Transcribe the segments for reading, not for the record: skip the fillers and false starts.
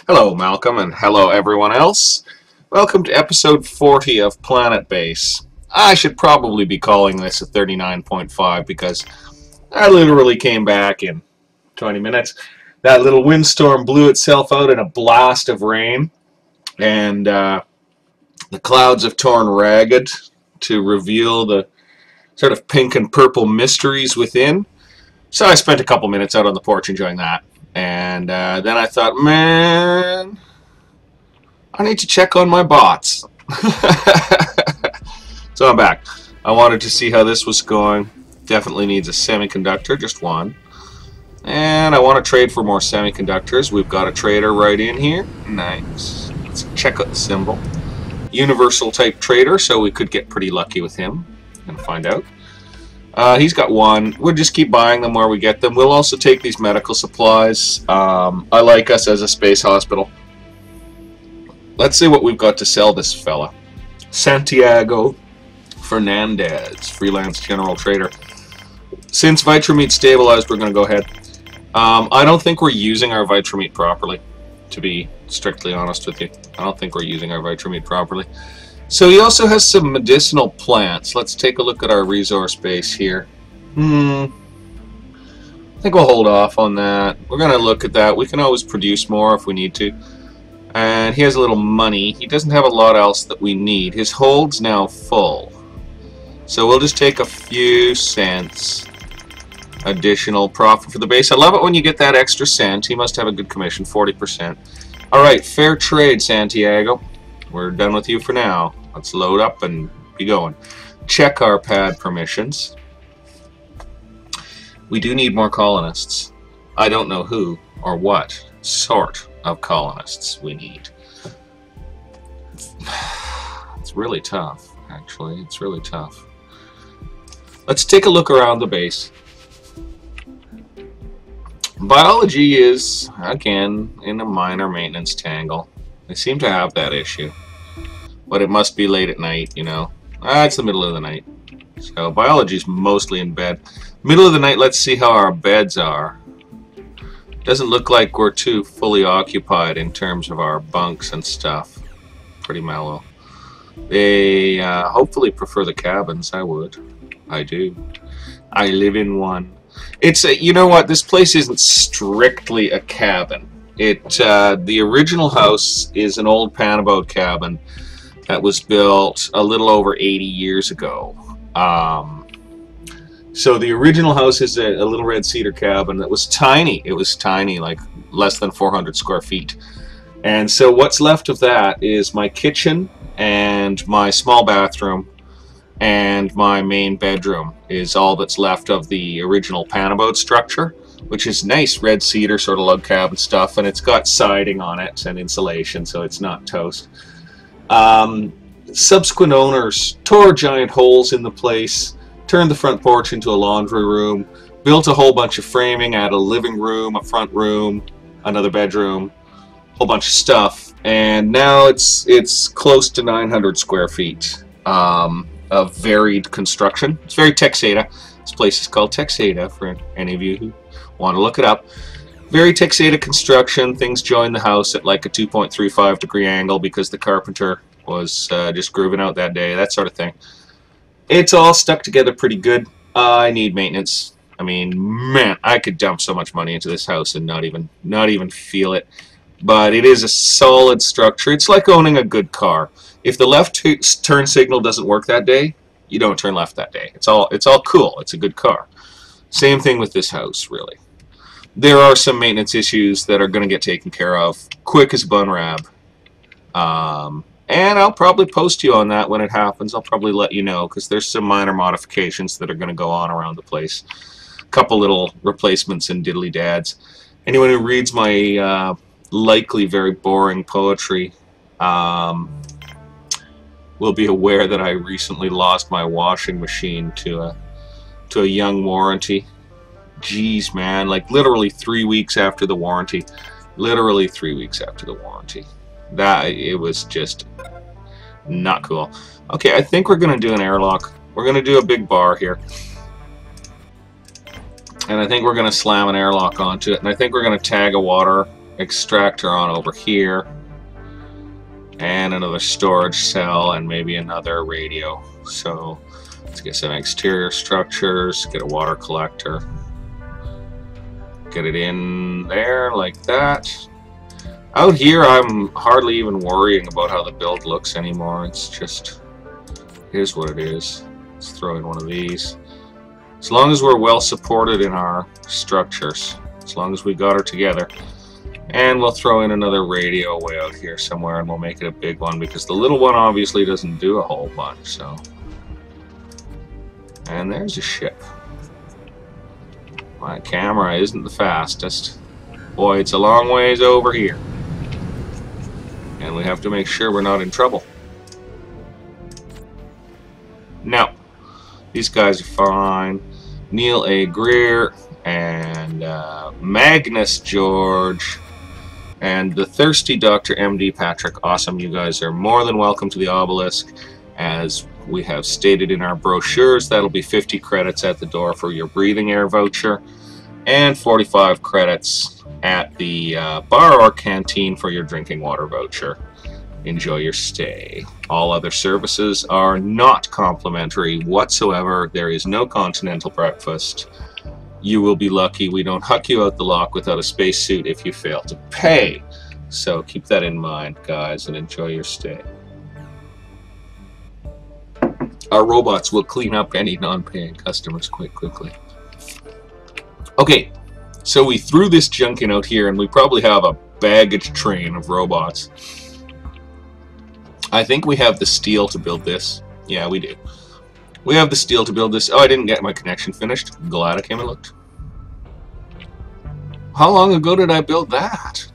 Hello, Malcolm, and hello, everyone else. Welcome to episode 40 of Planetbase. I should probably be calling this a 39.5 because I literally came back in 20 minutes. That little windstorm blew itself out in a blast of rain, and the clouds have torn ragged to reveal the sort of pink and purple mysteries within. So I spent a couple minutes out on the porch enjoying that. And then I thought, man, I need to check on my bots. So I'm back. I wanted to see how this was going. Definitely needs a semiconductor, just one. And I want to trade for more semiconductors. We've got a trader right in here. Nice. Let's check out the symbol. Universal type trader, so we could get pretty lucky with him. And find out. He's got one. We'll just keep buying them where we get them. We'll also take these medical supplies. I like us as a space hospital. Let's see what we've got to sell this fella. Santiago Fernandez, freelance general trader. Since Vitrameat stabilized, we're going to go ahead. I don't think we're using our Vitrameat properly, to be strictly honest with you. I don't think we're using our Vitrameat properly. So he also has some medicinal plants. Let's take a look at our resource base here. I think we'll hold off on that. We're going to look at that. We can always produce more if we need to. And he has a little money. He doesn't have a lot else that we need. His hold's now full. So we'll just take a few cents additional profit for the base. I love it when you get that extra cent. He must have a good commission, 40%. Alright, fair trade, Santiago. We're done with you for now. Let's load up and be going. Check our pad permissions. We do need more colonists. I don't know who or what sort of colonists we need. It's really tough, actually. It's really tough. Let's take a look around the base. Biology is, again, in a minor maintenance tangle. They seem to have that issue. But it must be late at night, you know. It's the middle of the night. So biology's mostly in bed. Middle of the night, let's see how our beds are. Doesn't look like we're too fully occupied in terms of our bunks and stuff. Pretty mellow. They hopefully prefer the cabins. I would. I do. I live in one. It's a, you know what? This place isn't strictly a cabin. The original house is an old panabode cabin that was built a little over 80 years ago. So the original house is a little red cedar cabin that was tiny. It was tiny, like less than 400 square feet. And so what's left of that is my kitchen and my small bathroom and my main bedroom is all that's left of the original panabode structure, which is nice red cedar sort of log cabin stuff, and it's got siding on it and insulation, so it's not toast. Subsequent owners tore giant holes in the place, turned the front porch into a laundry room, built a whole bunch of framing, added a living room, a front room, another bedroom, a whole bunch of stuff, and now it's close to 900 square feet of varied construction. It's very Texada. This place is called Texada for any of you who want to look it up. Very Texada construction. Things join the house at like a 2.35 degree angle because the carpenter was just grooving out that day, that sort of thing. It's all stuck together pretty good. I need maintenance. I mean, man, I could dump so much money into this house and not even feel it. But it is a solid structure. It's like owning a good car. If the left turn signal doesn't work that day, you don't turn left that day. It's all cool. It's a good car. Same thing with this house, really. There are some maintenance issues that are going to get taken care of quick as bun rab. And I'll probably post you on that when it happens. I'll probably let you know because there's some minor modifications that are going to go on around the place. A couple little replacements and diddly dads. Anyone who reads my likely very boring poetry will be aware that I recently lost my washing machine to a young warranty. Jeez, man, like literally 3 weeks after the warranty. Literally 3 weeks after the warranty. It was just not cool. Okay, I think we're going to do an airlock. We're going to do a big bar here. And I think we're going to slam an airlock onto it. And I think we're going to tag a water extractor on over here, and another storage cell, and maybe another radio. So let's get some exterior structures, get a water collector, get it in there like that. Out here I'm hardly even worrying about how the build looks anymore. It's just, here's what it is. Let's throw in one of these. As long as we're well supported in our structures, as long as we got her together. And we'll throw in another radio way out here somewhere, and we'll make it a big one, because the little one obviously doesn't do a whole bunch. So, and there's a ship. My camera isn't the fastest. Boy, it's a long ways over here. And we have to make sure we're not in trouble. Now, these guys are fine. Neil A. Greer and Magnus George and the Thirsty Dr. M.D. Patrick. Awesome. You guys are more than welcome to the Obelisk. As we have stated in our brochures, that'll be 50 credits at the door for your breathing air voucher and 45 credits at the bar or canteen for your drinking water voucher. Enjoy your stay. All other services are not complimentary whatsoever. There is no continental breakfast. You will be lucky we don't huck you out the lock without a spacesuit if you fail to pay. So keep that in mind, guys, and enjoy your stay. Our robots will clean up any non-paying customers quite quickly. Okay, so we threw this junk in out here, and we probably have a baggage train of robots. I think we have the steel to build this. Yeah, we do. We have the steel to build this. Oh, I didn't get my connection finished. Glad I came and looked. How long ago did I build that?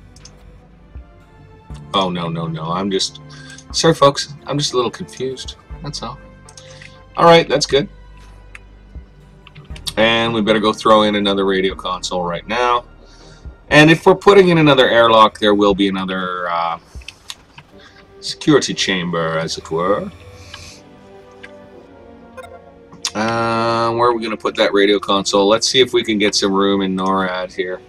Oh, no. I'm just... Sorry, folks. I'm just a little confused. That's all. Alright, that's good. And we better go throw in another radio console right now. And if we're putting in another airlock, there will be another security chamber, as it were. Where are we going to put that radio console? Let's see if we can get some room in NORAD here.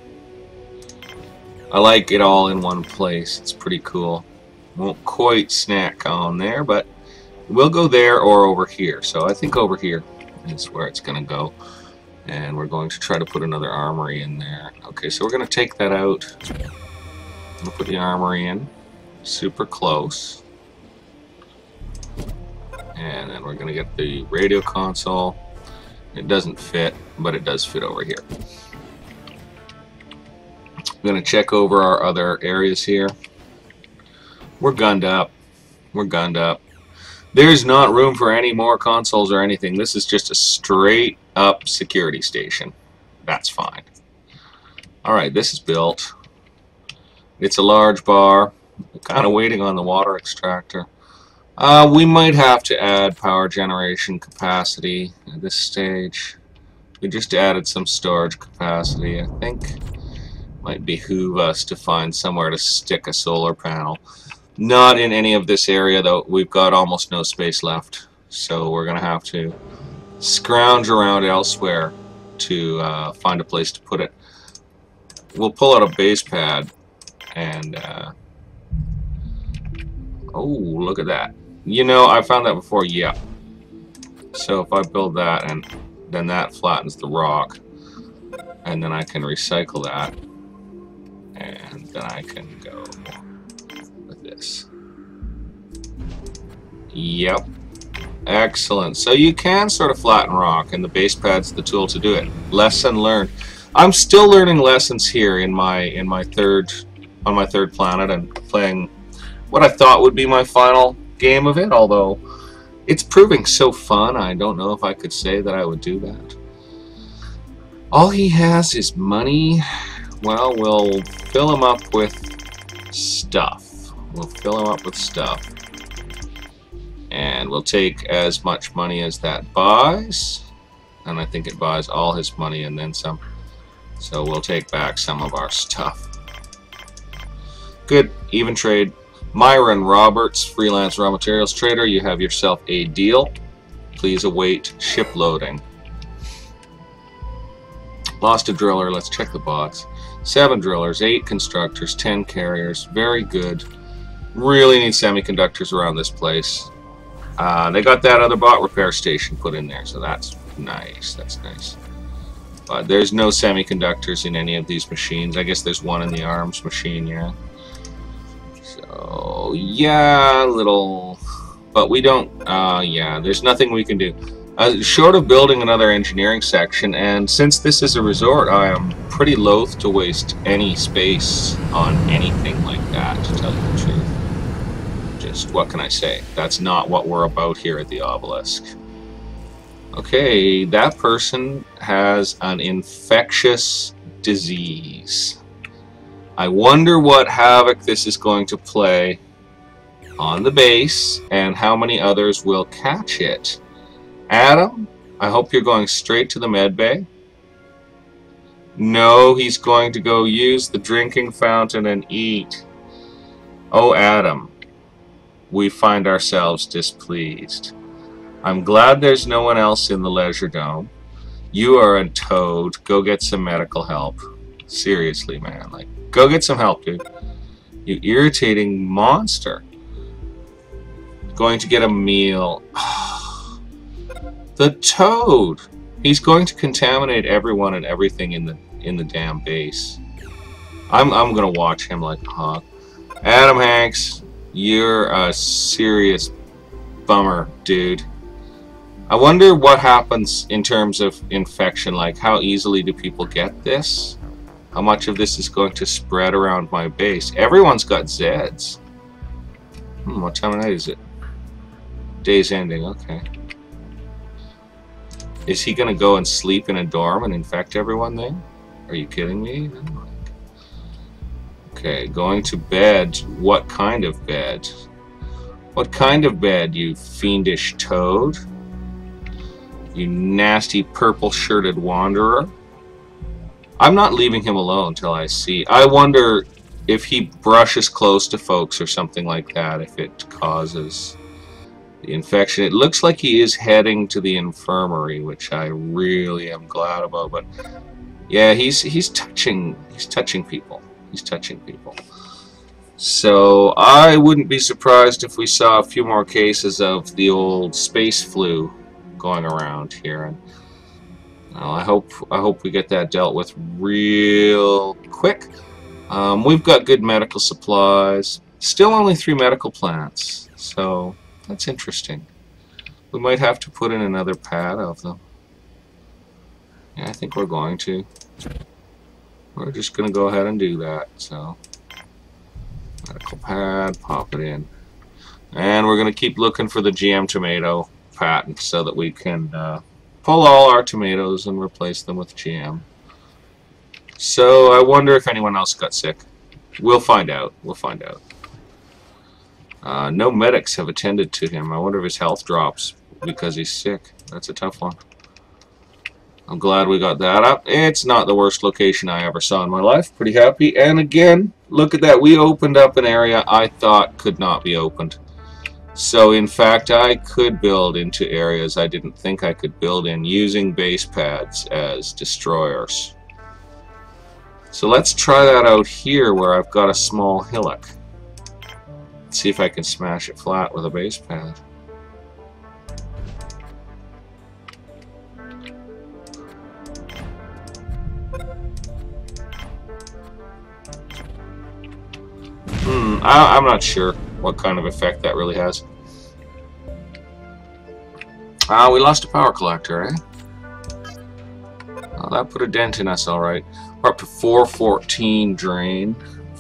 I like it all in one place. It's pretty cool. Won't quite snack on there, but we'll go there or over here. So I think over here is where it's going to go. And we're going to try to put another armory in there. Okay, so we're going to take that out. We'll put the armory in. Super close. And then we're going to get the radio console. It doesn't fit, but it does fit over here. I'm going to check over our other areas here. We're gunned up. We're gunned up. There's not room for any more consoles or anything. This is just a straight up security station. That's fine. Alright, this is built. It's a large bar. We're kind of waiting on the water extractor. We might have to add power generation capacity at this stage. We just added some storage capacity. I think might behoove us to find somewhere to stick a solar panel. Not in any of this area, though. We've got almost no space left, so we're going to have to scrounge around elsewhere to find a place to put it. We'll pull out a base pad and oh, look at that. You know, I found that before. Yeah. So if I build that, and then that flattens the rock, and then I can recycle that, and then I can go with this. Yep. Excellent. So you can sort of flatten rock, and the base pad's the tool to do it. Lesson learned. I'm still learning lessons here in my third planet, and playing what I thought would be my final game of it, although it's proving so fun, I don't know if I could say that I would do that. All he has is money. Well, we'll fill him up with stuff. We'll fill him up with stuff. And we'll take as much money as that buys. And I think it buys all his money and then some. So we'll take back some of our stuff. Good. Even trade. Myron Roberts, freelance raw materials trader, you have yourself a deal. Please await ship loading. Lost a driller. Let's check the bots. 7 drillers, 8 constructors, 10 carriers. Very good. Really need semiconductors around this place. They got that other bot repair station put in there, so that's nice. That's nice. But there's no semiconductors in any of these machines. I guess there's one in the arms machine, yeah. So, yeah, little... But we don't... yeah, there's nothing we can do. Short of building another engineering section, and since this is a resort, I am pretty loath to waste any space on anything like that, to tell you the truth. Just, what can I say? That's not what we're about here at the Obelisk. Okay, that person has an infectious disease. I wonder what havoc this is going to play on the base, and how many others will catch it. Adam, I hope you're going straight to the med bay. No, he's going to go use the drinking fountain and eat. Oh, Adam, we find ourselves displeased. I'm glad there's no one else in the Leisure Dome. You are a toad. Go get some medical help. Seriously, man. Like, go get some help, dude. You irritating monster. Going to get a meal. The toad! He's going to contaminate everyone and everything in the damn base. I'm gonna watch him like a hawk. Adam Hanks, you're a serious bummer, dude. I wonder what happens in terms of infection. Like, how easily do people get this? How much of this is going to spread around my base? Everyone's got Zeds. What time of night is it? Day's ending, okay. Is he gonna go and sleep in a dorm and infect everyone there? Are you kidding me? Okay, going to bed. What kind of bed? What kind of bed, you fiendish toad? You nasty purple-shirted wanderer. I'm not leaving him alone till I see. I wonder if he brushes close to folks or something like that, if it causes the infection. It looks like he is heading to the infirmary, which I really am glad about. But yeah, he's touching people. He's touching people. So I wouldn't be surprised if we saw a few more cases of the old space flu going around here. And I hope we get that dealt with real quick. We've got good medical supplies. Still only 3 medical plants, so that's interesting. We might have to put in another pad of them. Yeah, I think we're going to. We're just going to go ahead and do that. So, medical pad, pop it in. And we're going to keep looking for the GM tomato patent so that we can pull all our tomatoes and replace them with GM. So, I wonder if anyone else got sick. We'll find out. We'll find out. No medics have attended to him. I wonder if his health drops because he's sick. That's a tough one. I'm glad we got that up. It's not the worst location I ever saw in my life. Pretty happy. And again, look at that. We opened up an area I thought could not be opened. So in fact, I could build into areas I didn't think I could build in using base pads as destroyers. So let's try that out here where I've got a small hillock. See if I can smash it flat with a base pad. I'm not sure what kind of effect that really has. We lost a power collector, eh? That put a dent in us, alright. We're up to 414 drain.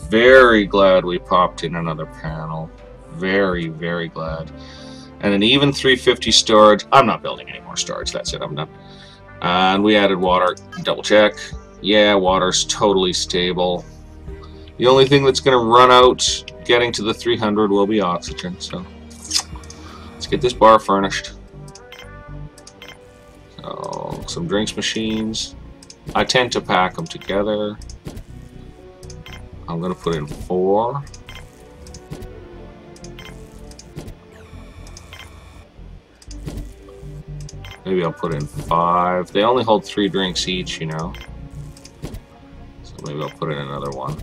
Very glad we popped in another panel. Very, very glad. And an even 350 storage. I'm not building any more storage. That's it. I'm done. And we added water. Double check. Yeah, water's totally stable. The only thing that's going to run out getting to the 300 will be oxygen. So let's get this bar furnished. So some drinks machines. I tend to pack them together. I'm going to put in 4. Maybe I'll put in 5. They only hold 3 drinks each, you know. Maybe I'll put in another one.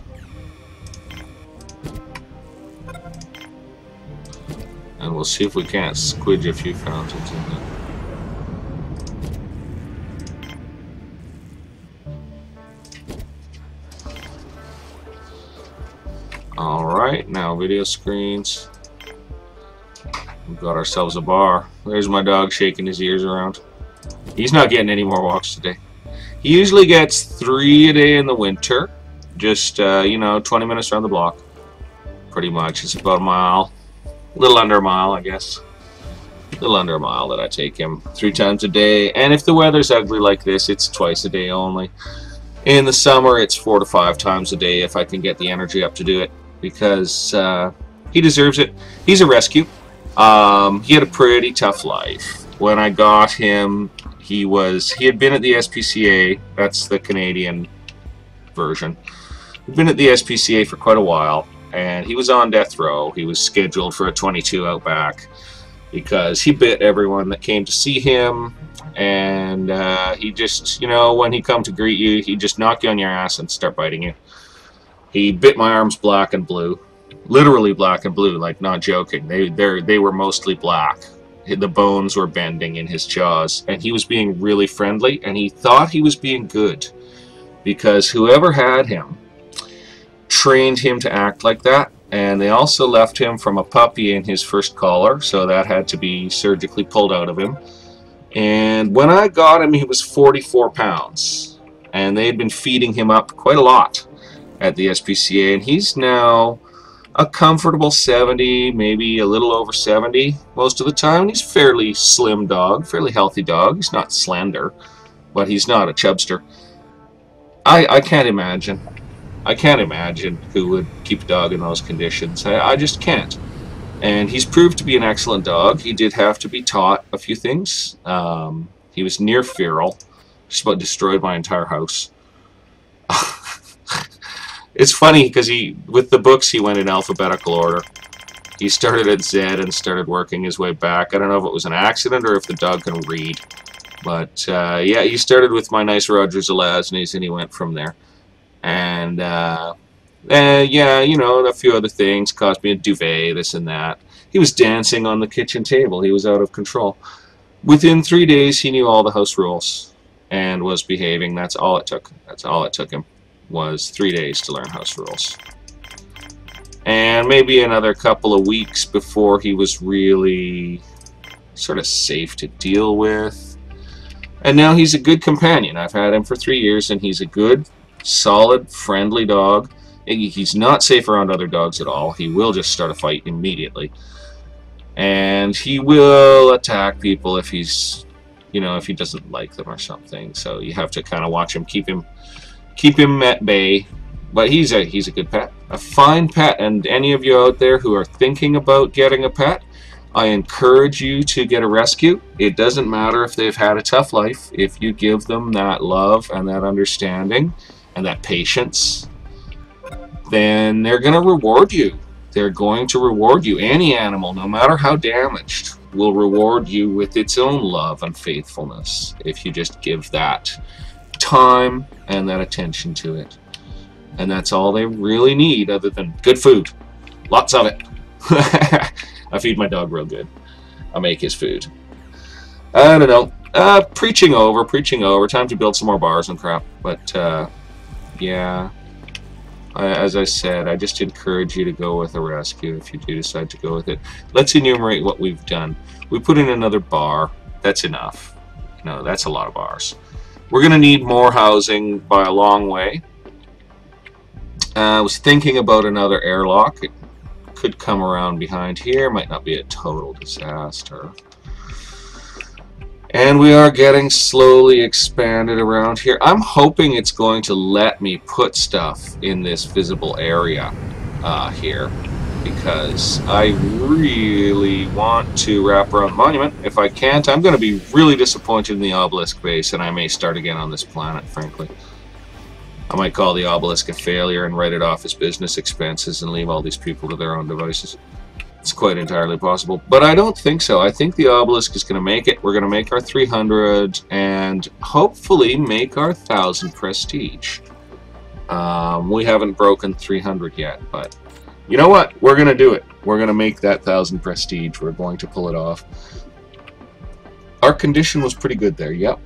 And we'll see if we can't squidge a few fountains in there. Alright, now video screens. We've got ourselves a bar. There's my dog shaking his ears around. He's not getting any more walks today. He usually gets 3 a day in the winter. Just, you know, 20 minutes around the block. Pretty much. It's about a mile. A little under a mile, I guess. A little under a mile that I take him 3 times a day. And if the weather's ugly like this, it's twice a day only. In the summer, it's 4 to 5 times a day if I can get the energy up to do it. Because he deserves it. He's a rescue. He had a pretty tough life. When I got him, he had been at the SPCA. That's the Canadian version. He'd been at the SPCA for quite a while, and he was on death row. He was scheduled for a 22 out back because he bit everyone that came to see him, and he just, you know, when he come to greet you, he'd just knock you on your ass and start biting you. He bit my arms black and blue. Literally black and blue, like not joking. They were mostly black. The bones were bending in his jaws, and he was being really friendly, and he thought he was being good because whoever had him trained him to act like that, and they also left him from a puppy in his first collar, so that had to be surgically pulled out of him. And when I got him, he was 44 pounds, and they had been feeding him up quite a lot at the SPCA, and he's now a comfortable 70, maybe a little over 70 most of the time. He's a fairly slim dog, fairly healthy dog. He's not slender, but he's not a chubster. I can't imagine. I can't imagine who would keep a dog in those conditions. I just can't. And he's proved to be an excellent dog. He did have to be taught a few things. He was near feral. Just about destroyed my entire house. It's funny because with the books, he went in alphabetical order. He started at Z and started working his way back. I don't know if it was an accident or if the dog can read. But, yeah, he started with my nice Roger Zelazny's, and he went from there. And, yeah, you know, a few other things. Cost me a duvet, this and that. He was dancing on the kitchen table. He was out of control. Within 3 days, he knew all the house rules and was behaving. That's all it took. That's all it took him. Was 3 days to learn house rules. And maybe another couple of weeks before he was really sort of safe to deal with. And now he's a good companion. I've had him for 3 years, and he's a good, solid, friendly dog. He's not safe around other dogs at all. He will just start a fight immediately. And he will attack people if he's, you know, if he doesn't like them or something. So you have to kind of watch him, keep him at bay. But he's a good pet, a fine pet. And any of you out there who are thinking about getting a pet, I encourage you to get a rescue. It doesn't matter if they've had a tough life. If you give them that love and that understanding and that patience, then they're going to reward you. They're going to reward you. Any animal, no matter how damaged, will reward you with its own love and faithfulness if you just give that time and that attention to it. And that's all they really need, other than good food. Lots of it. I feed my dog real good. I make his food. I don't know. Preaching over. Time to build some more bars and crap. But, yeah. As I said, I just encourage you to go with a rescue if you do decide to go with it. Let's enumerate what we've done. We put in another bar. That's enough. No, that's a lot of bars. We're going to need more housing by a long way. I was thinking about another airlock. It could come around behind here. Might not be a total disaster. And we are getting slowly expanded around here. I'm hoping it's going to let me put stuff in this visible area here, because I really want to wrap around the monument. If I can't, I'm going to be really disappointed in the Obelisk base, and I may start again on this planet, frankly. I might call the Obelisk a failure and write it off as business expenses and leave all these people to their own devices. It's quite entirely possible, but I don't think so. I think the Obelisk is going to make it. We're going to make our 300 and hopefully make our 1000 prestige. We haven't broken 300 yet, but you know what? We're going to do it. We're going to make that 1,000 prestige. We're going to pull it off. Our condition was pretty good there, yep.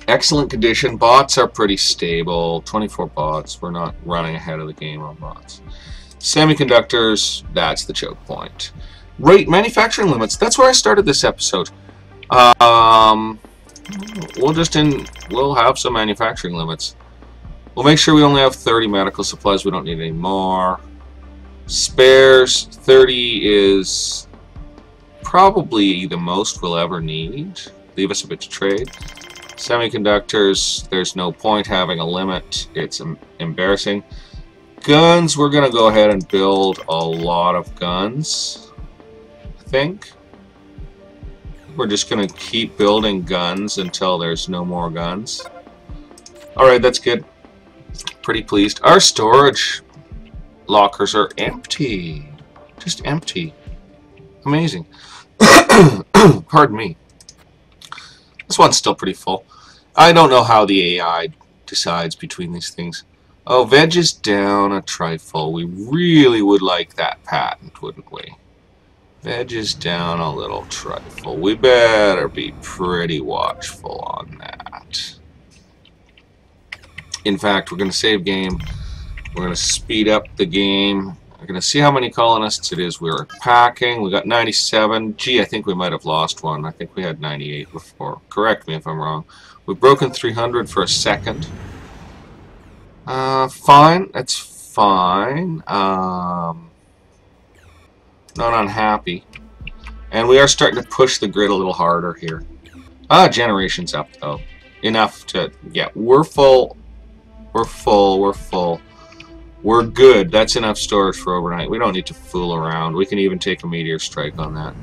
Excellent condition. Bots are pretty stable. 24 bots. We're not running ahead of the game on bots. Semiconductors, that's the choke point. Right, manufacturing limits. That's where I started this episode. We'll have some manufacturing limits. We'll make sure we only have 30 medical supplies. We don't need any more. Spares, 30 is probably the most we'll ever need. Leave us a bit to trade. Semiconductors, there's no point having a limit. It's embarrassing. Guns, we're going to go ahead and build a lot of guns, I think. We're just going to keep building guns until there's no more guns. Alright, that's good. Pretty pleased. Our storage lockers are empty. Just empty. Amazing. Pardon me. This one's still pretty full. I don't know how the AI decides between these things. Oh, veg is down a trifle. We really would like that patent, wouldn't we? Veg is down a little trifle. We better be pretty watchful on that. In fact, we're going to save game. We're going to speed up the game. We're going to see how many colonists it is we're packing. We got 97. Gee, I think we might have lost one. I think we had 98 before. Correct me if I'm wrong. We've broken 300 for a second. Fine. That's fine. Not unhappy. And we are starting to push the grid a little harder here. Generation's up, though. Enough to... Yeah, we're full. We're full. We're full. We're good. That's enough storage for overnight. We don't need to fool around. We can even take a meteor strike on that.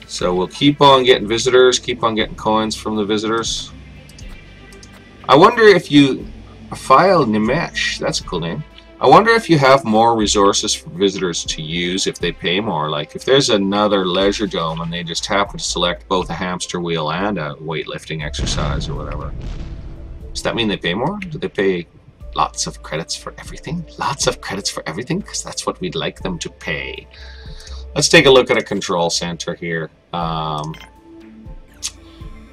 So we'll keep on getting visitors, keep on getting coins from the visitors. I wonder if you... File Nimesh, that's a cool name. I wonder if you have more resources for visitors to use if they pay more. Like if there's another leisure dome and they just happen to select both a hamster wheel and a weightlifting exercise or whatever. Does that mean they pay more? Do they pay lots of credits for everything? Lots of credits for everything? Because that's what we'd like them to pay. Let's take a look at a control center here.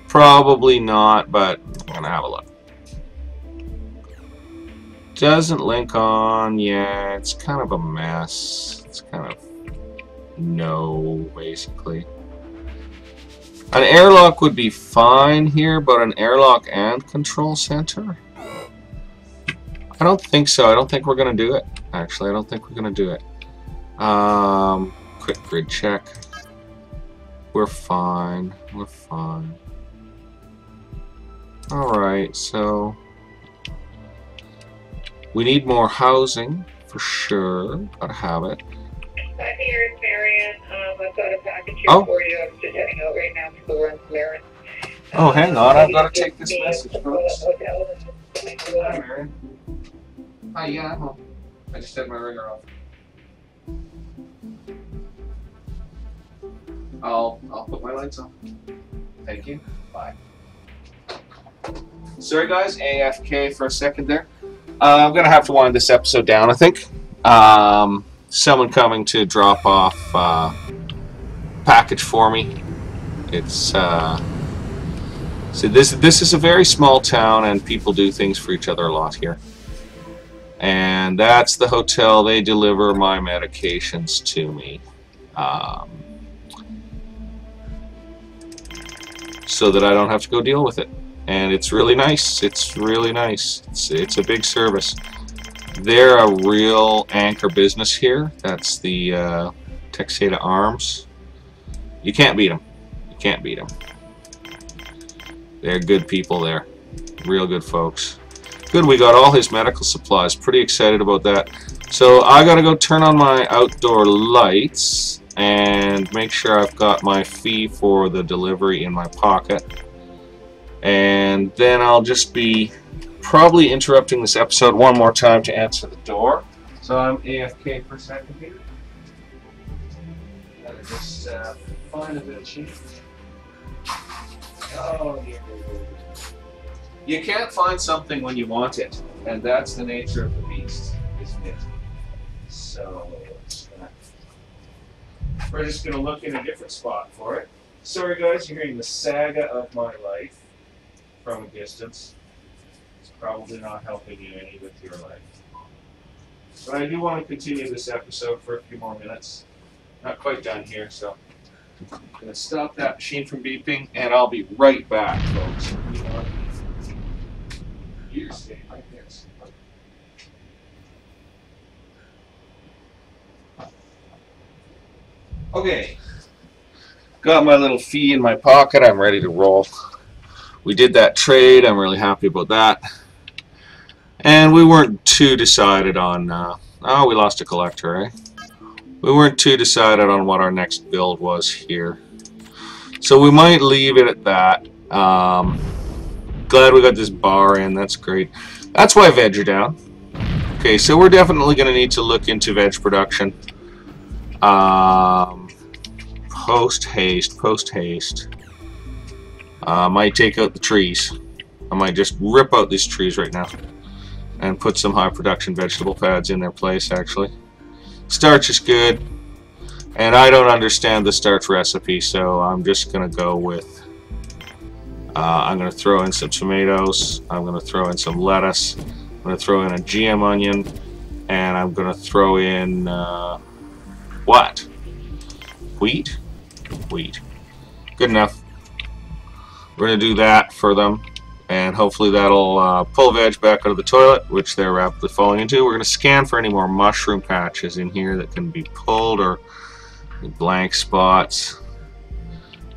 Probably not, but we're going to have a look. Doesn't link on. Yeah, it's kind of a mess. It's kind of no, basically. An airlock would be fine here, but an airlock and control center? I don't think so. I don't think we're going to do it. Actually, I don't think we're going to do it. Quick grid check. We're fine. We're fine. Alright, so... We need more housing, for sure. Gotta have it. Hi, here it's Marion. I've got a package here for you. I'm just heading out right now to go run some errands. Oh, hang on. I've got to take this message first. Hi, Marion. Hi, yeah, I'm home. I just had my ringer off. I'll put my lights on. Thank you. Bye. Sorry, guys. AFK for a second there. I'm going to have to wind this episode down, I think. Someone coming to drop off package for me. It's so this is a very small town, and people do things for each other a lot here. And that's the hotel. They deliver my medications to me, so that I don't have to go deal with it. And it's really nice. It's really nice. It's a big service. They're a real anchor business here. That's the Texada Arms. You can't beat them. You can't beat them. They're good people there. Real good folks. Good, we got all his medical supplies. Pretty excited about that. So I gotta go turn on my outdoor lights and make sure I've got my fee for the delivery in my pocket. And then I'll just be probably interrupting this episode one more time to answer the door. So I'm AFK for a second here. Gotta just find a bit of cheese. Oh, yeah. You can't find something when you want it, and that's the nature of the beast, isn't it? So we're just going to look in a different spot for it. Sorry guys, you're hearing the saga of my life from a distance. It's probably not helping you any with your life. But I do want to continue this episode for a few more minutes. Not quite done here, so I'm going to stop that machine from beeping, and I'll be right back, folks. You're staying right there. Okay, got my little fee in my pocket. I'm ready to roll. We did that trade. I'm really happy about that. And we weren't too decided on, oh, we lost a collector, eh? We weren't too decided on what our next build was here. So we might leave it at that. Glad we got this bar in. That's great. That's why veg are down. Okay, so we're definitely going to need to look into veg production. Post haste. I might take out the trees. I might just rip out these trees right now and put some high production vegetable pads in their place, actually. Starch is good, and I don't understand the starch recipe, so I'm just going to go with, I'm going to throw in some tomatoes, I'm going to throw in some lettuce, I'm going to throw in a GM onion, and I'm going to throw in, what? Wheat? Wheat. Good enough. We're going to do that for them, and hopefully that'll pull veg back out of the toilet, which they're rapidly falling into. We're going to scan for any more mushroom patches in here that can be pulled, or blank spots.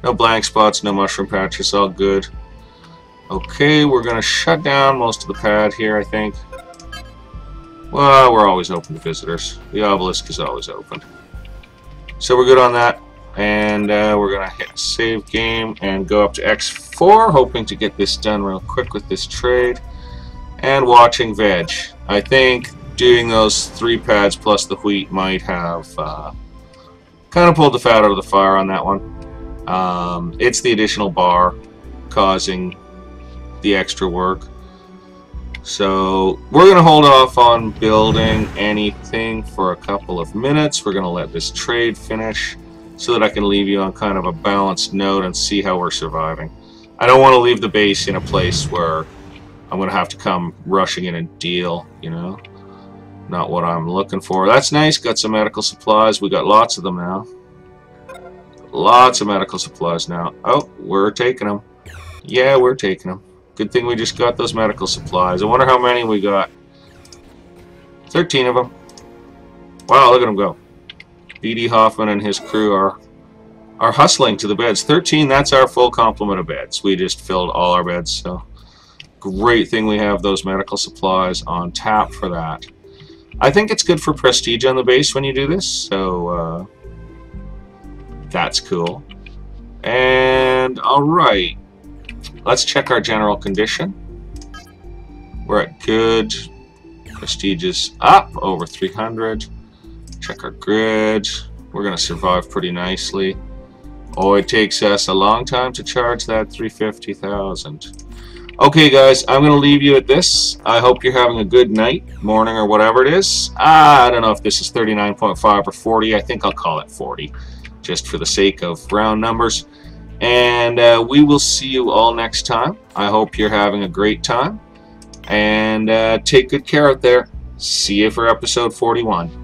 No blank spots, no mushroom patches, all good. Okay, we're going to shut down most of the pad here, I think. Well, we're always open to visitors. The Obelisk is always open. So we're good on that. And we're going to hit save game and go up to X4, hoping to get this done real quick with this trade. And watching veg. I think doing those 3 pads plus the wheat might have kind of pulled the fat out of the fire on that one. It's the additional bar causing the extra work. So we're going to hold off on building anything for a couple of minutes. We're going to let this trade finish, so that I can leave you on kind of a balanced note and see how we're surviving. I don't want to leave the base in a place where I'm going to have to come rushing in and deal, you know. Not what I'm looking for. That's nice. Got some medical supplies. We got lots of them now. Lots of medical supplies now. Oh, we're taking them. Yeah, we're taking them. Good thing we just got those medical supplies. I wonder how many we got. 13 of them. Wow, look at them go. B.D. Hoffman and his crew are hustling to the beds. 13, that's our full complement of beds. We just filled all our beds, so great thing we have those medical supplies on tap for that. I think it's good for prestige on the base when you do this, so that's cool. And alright, let's check our general condition. We're at good. Prestige is up over 300. Check our grid. We're going to survive pretty nicely. Oh, it takes us a long time to charge that 350,000. Okay, guys, I'm going to leave you at this. I hope you're having a good night, morning, or whatever it is. I don't know if this is 39.5 or 40. I think I'll call it 40, just for the sake of round numbers. And we will see you all next time. I hope you're having a great time. And take good care out there. See you for episode 41.